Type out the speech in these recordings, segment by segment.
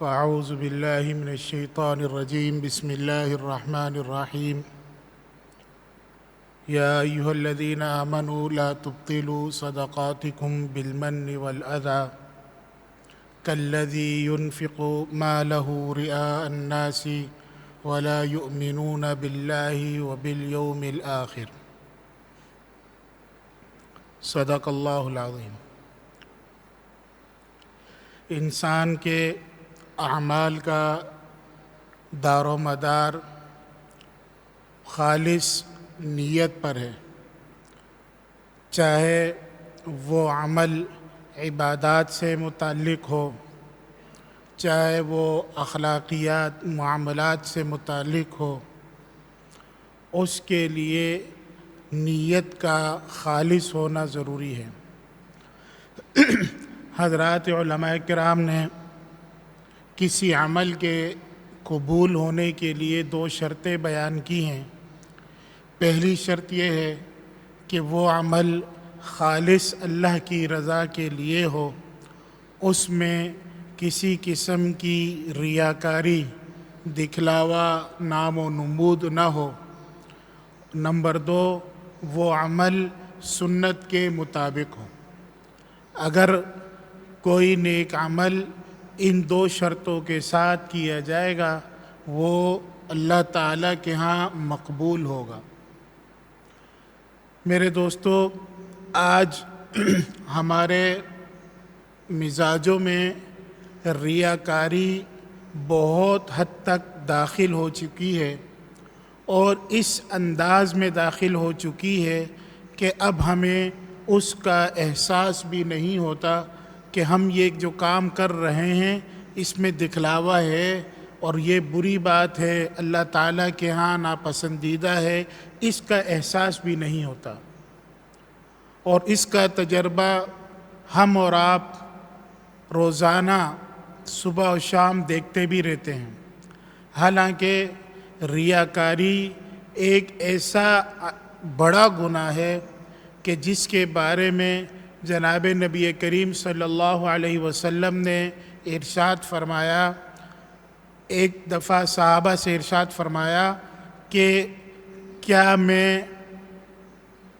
فأعوذ بالله من الشيطان الرجيم بسم الله الرحمن الرحيم يا أيها الذين آمنوا لا تبطلوا صدقاتكم بالمن والأذى كالذي ينفق ماله رئاء الناس ولا يؤمنون بالله وباليوم الآخر صدق اللہ العظیم۔ انسان کے اعمال کا دار و مدار خالص نیت پر ہے، چاہے وہ عمل عبادات سے متعلق ہو، چاہے وہ اخلاقیات معاملات سے متعلق ہو، اس کے لیے نیت کا خالص ہونا ضروری ہے۔ حضرات علماء کرام نے کسی عمل کے قبول ہونے کے لیے دو شرطیں بیان کی ہیں۔ پہلی شرط یہ ہے کہ وہ عمل خالص اللہ کی رضا کے لیے ہو، اس میں کسی قسم کی ریاکاری، دکھلاوا، نام و نمود نہ ہو۔ نمبر دو، وہ عمل سنت کے مطابق ہو۔ اگر کوئی نیک عمل ان دو شرطوں کے ساتھ کیا جائے گا وہ اللہ تعالیٰ کے ہاں مقبول ہوگا۔ میرے دوستو، آج ہمارے مزاجوں میں ریاکاری بہت حد تک داخل ہو چکی ہے، اور اس انداز میں داخل ہو چکی ہے کہ اب ہمیں اس کا احساس بھی نہیں ہوتا کہ ہم یہ جو کام کر رہے ہیں اس میں دکھلاوا ہے اور یہ بری بات ہے، اللہ تعالیٰ کے ہاں ناپسندیدہ ہے، اس کا احساس بھی نہیں ہوتا۔ اور اس کا تجربہ ہم اور آپ روزانہ صبح و شام دیکھتے بھی رہتے ہیں۔ حالانکہ ریاکاری ایک ایسا بڑا گناہ ہے کہ جس کے بارے میں جناب نبی کریم صلی اللہ علیہ وسلم نے ارشاد فرمایا، ایک دفعہ صحابہ سے ارشاد فرمایا کہ کیا میں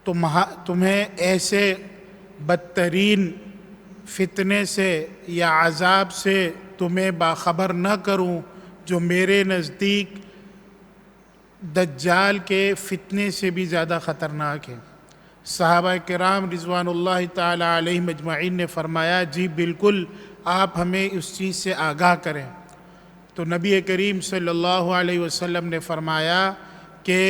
تمہیں ایسے بدترین فتنے سے یا عذاب سے تمہیں باخبر نہ کروں جو میرے نزدیک دجال کے فتنے سے بھی زیادہ خطرناک ہے۔ صحابہ کرام رضوان اللہ تعالی علیہم اجمعین نے فرمایا، جی بالکل، آپ ہمیں اس چیز سے آگاہ کریں۔ تو نبی کریم صلی اللہ علیہ وسلم نے فرمایا کہ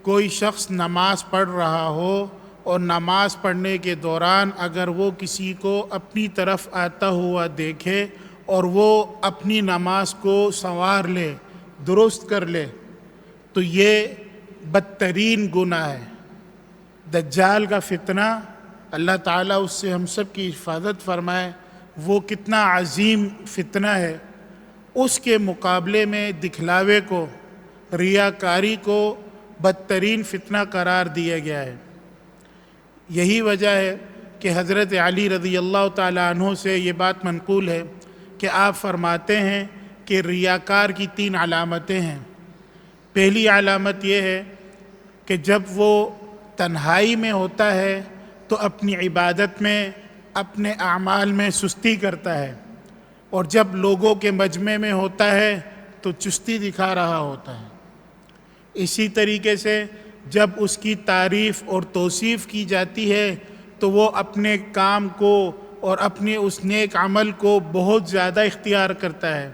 کوئی شخص نماز پڑھ رہا ہو اور نماز پڑھنے کے دوران اگر وہ کسی کو اپنی طرف آتا ہوا دیکھے اور وہ اپنی نماز کو سنوار لے، درست کر لے، تو یہ بدترین گناہ ہے۔ دجال کا فتنہ، اللہ تعالیٰ اس سے ہم سب کی حفاظت فرمائے، وہ کتنا عظیم فتنہ ہے۔ اس کے مقابلے میں دکھلاوے کو، ریاکاری کو بدترین فتنہ قرار دیا گیا ہے۔ یہی وجہ ہے کہ حضرت علی رضی اللہ تعالیٰ عنہ سے یہ بات منقول ہے کہ آپ فرماتے ہیں کہ ریاکار کی 3 علامتیں ہیں۔ پہلی علامت یہ ہے کہ جب وہ تنہائی میں ہوتا ہے تو اپنی عبادت میں، اپنے اعمال میں سستی کرتا ہے، اور جب لوگوں کے مجمع میں ہوتا ہے تو چستی دکھا رہا ہوتا ہے۔ اسی طریقے سے جب اس کی تعریف اور توصیف کی جاتی ہے تو وہ اپنے کام کو اور اپنے اس نیک عمل کو بہت زیادہ اختیار کرتا ہے،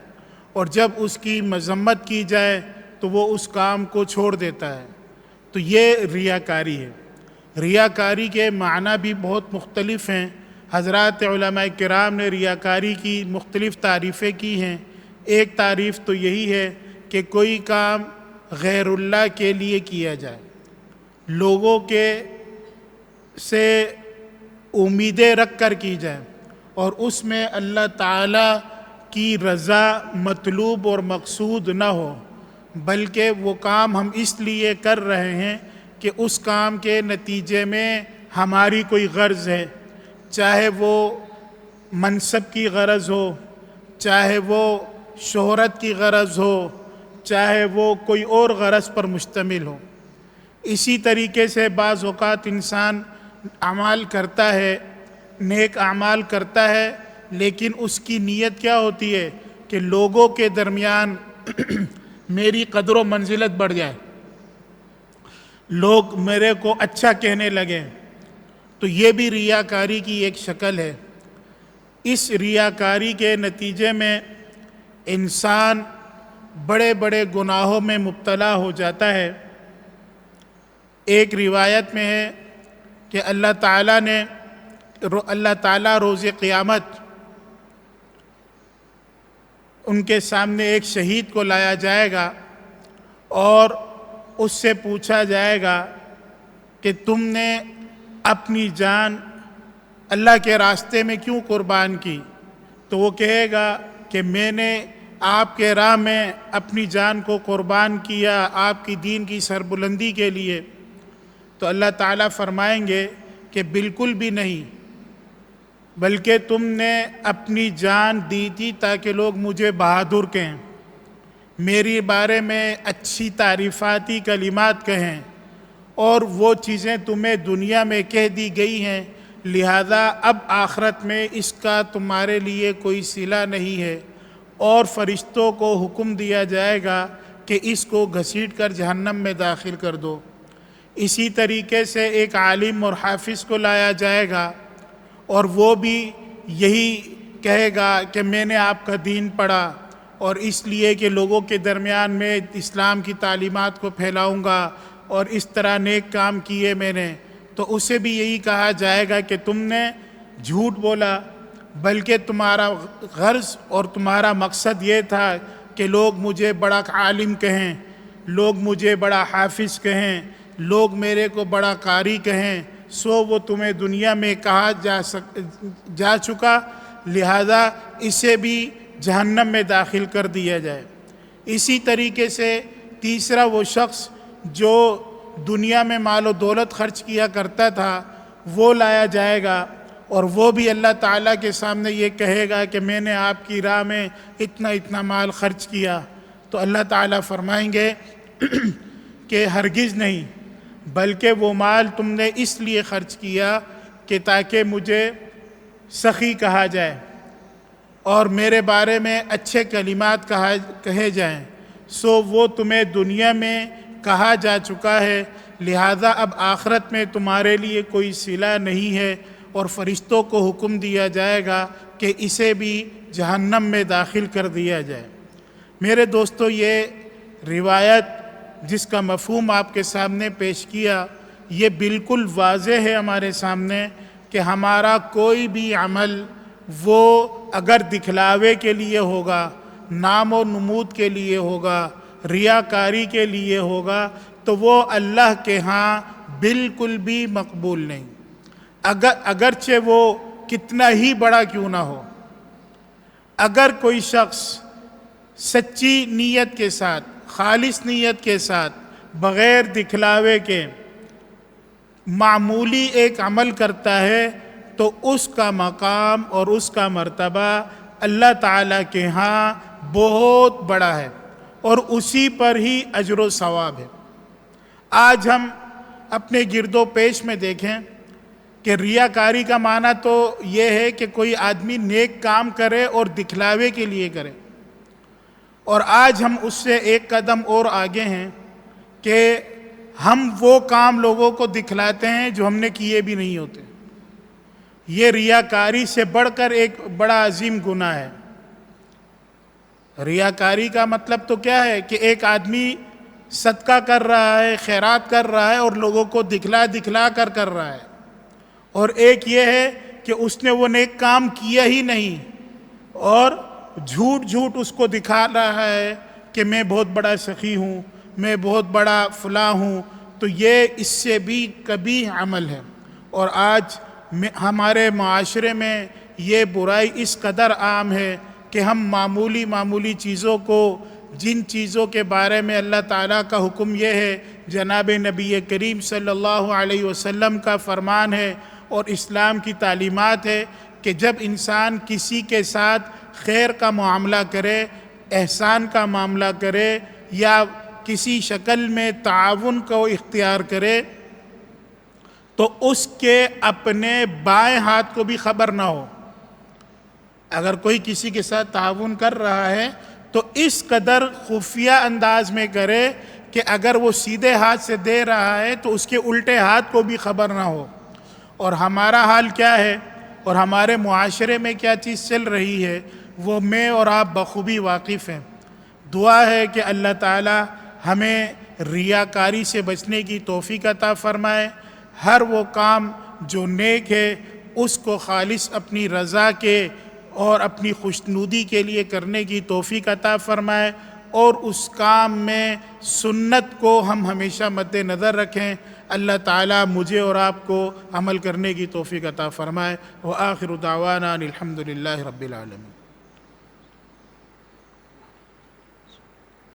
اور جب اس کی مذمت کی جائے تو وہ اس کام کو چھوڑ دیتا ہے۔ تو یہ ریاکاری ہے۔ ریاکاری کے معنی بھی بہت مختلف ہیں۔ حضرات علماء کرام نے ریاکاری کی مختلف تعریفیں کی ہیں۔ ایک تعریف تو یہی ہے کہ کوئی کام غیر اللہ کے لیے کیا جائے، لوگوں کے سے امیدیں رکھ کر کی جائے، اور اس میں اللہ تعالیٰ کی رضا مطلوب اور مقصود نہ ہو، بلکہ وہ کام ہم اس لیے کر رہے ہیں کہ اس کام کے نتیجے میں ہماری کوئی غرض ہے، چاہے وہ منصب کی غرض ہو، چاہے وہ شہرت کی غرض ہو، چاہے وہ کوئی اور غرض پر مشتمل ہو۔ اسی طریقے سے بعض اوقات انسان اعمال کرتا ہے، نیک اعمال کرتا ہے، لیکن اس کی نیت کیا ہوتی ہے کہ لوگوں کے درمیان میری قدر و منزلت بڑھ جائے، لوگ میرے کو اچھا کہنے لگیں۔ تو یہ بھی ریاکاری کی ایک شکل ہے۔ اس ریاکاری کے نتیجے میں انسان بڑے بڑے گناہوں میں مبتلا ہو جاتا ہے۔ ایک روایت میں ہے کہ اللہ تعالیٰ روز قیامت ان کے سامنے ایک شہید کو لایا جائے گا اور اس سے پوچھا جائے گا کہ تم نے اپنی جان اللہ کے راستے میں کیوں قربان کی؟ تو وہ کہے گا کہ میں نے آپ کے راہ میں اپنی جان کو قربان کیا آپ کی دین کی سربلندی کے لیے۔ تو اللہ تعالیٰ فرمائیں گے کہ بالکل بھی نہیں، بلکہ تم نے اپنی جان دی تھی تاکہ لوگ مجھے بہادر کہیں، میری بارے میں اچھی تعریفاتی کلمات کہیں، اور وہ چیزیں تمہیں دنیا میں کہہ دی گئی ہیں، لہذا اب آخرت میں اس کا تمہارے لیے کوئی صلہ نہیں ہے۔ اور فرشتوں کو حکم دیا جائے گا کہ اس کو گھسیٹ کر جہنم میں داخل کر دو۔ اسی طریقے سے ایک عالم اور حافظ کو لایا جائے گا اور وہ بھی یہی کہے گا کہ میں نے آپ کا دین پڑھا اور اس لیے کہ لوگوں کے درمیان میں اسلام کی تعلیمات کو پھیلاؤں گا اور اس طرح نیک کام کیے میں نے، تو اسے بھی یہی کہا جائے گا کہ تم نے جھوٹ بولا، بلکہ تمہارا غرض اور تمہارا مقصد یہ تھا کہ لوگ مجھے بڑا عالم کہیں، لوگ مجھے بڑا حافظ کہیں، لوگ میرے کو بڑا قاری کہیں، سو وہ تمہیں دنیا میں کہا جا چکا، لہذا اسے بھی جہنم میں داخل کر دیا جائے۔ اسی طریقے سے تیسرا وہ شخص جو دنیا میں مال و دولت خرچ کیا کرتا تھا وہ لایا جائے گا، اور وہ بھی اللہ تعالیٰ کے سامنے یہ کہے گا کہ میں نے آپ کی راہ میں اتنا مال خرچ کیا۔ تو اللہ تعالیٰ فرمائیں گے کہ ہرگز نہیں، بلکہ وہ مال تم نے اس لیے خرچ کیا کہ تاکہ مجھے سخی کہا جائے اور میرے بارے میں اچھے کلمات کہے جائیں، سو وہ تمہیں دنیا میں کہا جا چکا ہے، لہذا اب آخرت میں تمہارے لیے کوئی صلہ نہیں ہے، اور فرشتوں کو حکم دیا جائے گا کہ اسے بھی جہنم میں داخل کر دیا جائے۔ میرے دوستو، یہ روایت جس کا مفہوم آپ کے سامنے پیش کیا، یہ بالکل واضح ہے ہمارے سامنے کہ ہمارا کوئی بھی عمل وہ اگر دکھلاوے کے لیے ہوگا، نام و نمود کے لیے ہوگا، ریاکاری کے لیے ہوگا، تو وہ اللہ کے ہاں بالکل بھی مقبول نہیں، اگرچہ وہ کتنا ہی بڑا کیوں نہ ہو۔ اگر کوئی شخص سچی نیت کے ساتھ، خالص نیت کے ساتھ، بغیر دکھلاوے کے معمولی ایک عمل کرتا ہے تو اس کا مقام اور اس کا مرتبہ اللہ تعالیٰ کے ہاں بہت بڑا ہے، اور اسی پر ہی اجر و ثواب ہے۔ آج ہم اپنے گرد و پیش میں دیکھیں کہ ریاکاری کا معنی تو یہ ہے کہ کوئی آدمی نیک کام کرے اور دکھلاوے کے لیے کرے، اور آج ہم اس سے ایک قدم اور آگے ہیں کہ ہم وہ کام لوگوں کو دکھلاتے ہیں جو ہم نے کیے بھی نہیں ہوتے۔ یہ ریاکاری سے بڑھ کر ایک بڑا عظیم گناہ ہے۔ ریاکاری کا مطلب تو کیا ہے کہ ایک آدمی صدقہ کر رہا ہے، خیرات کر رہا ہے، اور لوگوں کو دکھلا کر رہا ہے، اور ایک یہ ہے کہ اس نے وہ نیک کام کیا ہی نہیں اور جھوٹ اس کو دکھا رہا ہے کہ میں بہت بڑا سخی ہوں، میں بہت بڑا فلاں ہوں۔ تو یہ اس سے بھی کبھی عمل ہے، اور آج ہمارے معاشرے میں یہ برائی اس قدر عام ہے کہ ہم معمولی چیزوں کو، جن چیزوں کے بارے میں اللہ تعالیٰ کا حکم یہ ہے، جناب نبی کریم صلی اللہ علیہ وسلم کا فرمان ہے اور اسلام کی تعلیمات ہے کہ جب انسان کسی کے ساتھ خیر کا معاملہ کرے، احسان کا معاملہ کرے یا کسی شکل میں تعاون کو اختیار کرے تو اس کے اپنے بائیں ہاتھ کو بھی خبر نہ ہو۔ اگر کوئی کسی کے ساتھ تعاون کر رہا ہے تو اس قدر خفیہ انداز میں کرے کہ اگر وہ سیدھے ہاتھ سے دے رہا ہے تو اس کے الٹے ہاتھ کو بھی خبر نہ ہو۔ اور ہمارا حال کیا ہے اور ہمارے معاشرے میں کیا چیز چل رہی ہے وہ میں اور آپ بخوبی واقف ہیں۔ دعا ہے کہ اللہ تعالی ہمیں ریاکاری سے بچنے کی توفیق عطا فرمائے، ہر وہ کام جو نیک ہے اس کو خالص اپنی رضا کے اور اپنی خوشنودی کے لیے کرنے کی توفیق عطا فرمائے، اور اس کام میں سنت کو ہم ہمیشہ مد نظر رکھیں۔ اللہ تعالیٰ مجھے اور آپ کو عمل کرنے کی توفیق عطا فرمائے۔ وآخر دعوانا الحمد للہ رب العالمین۔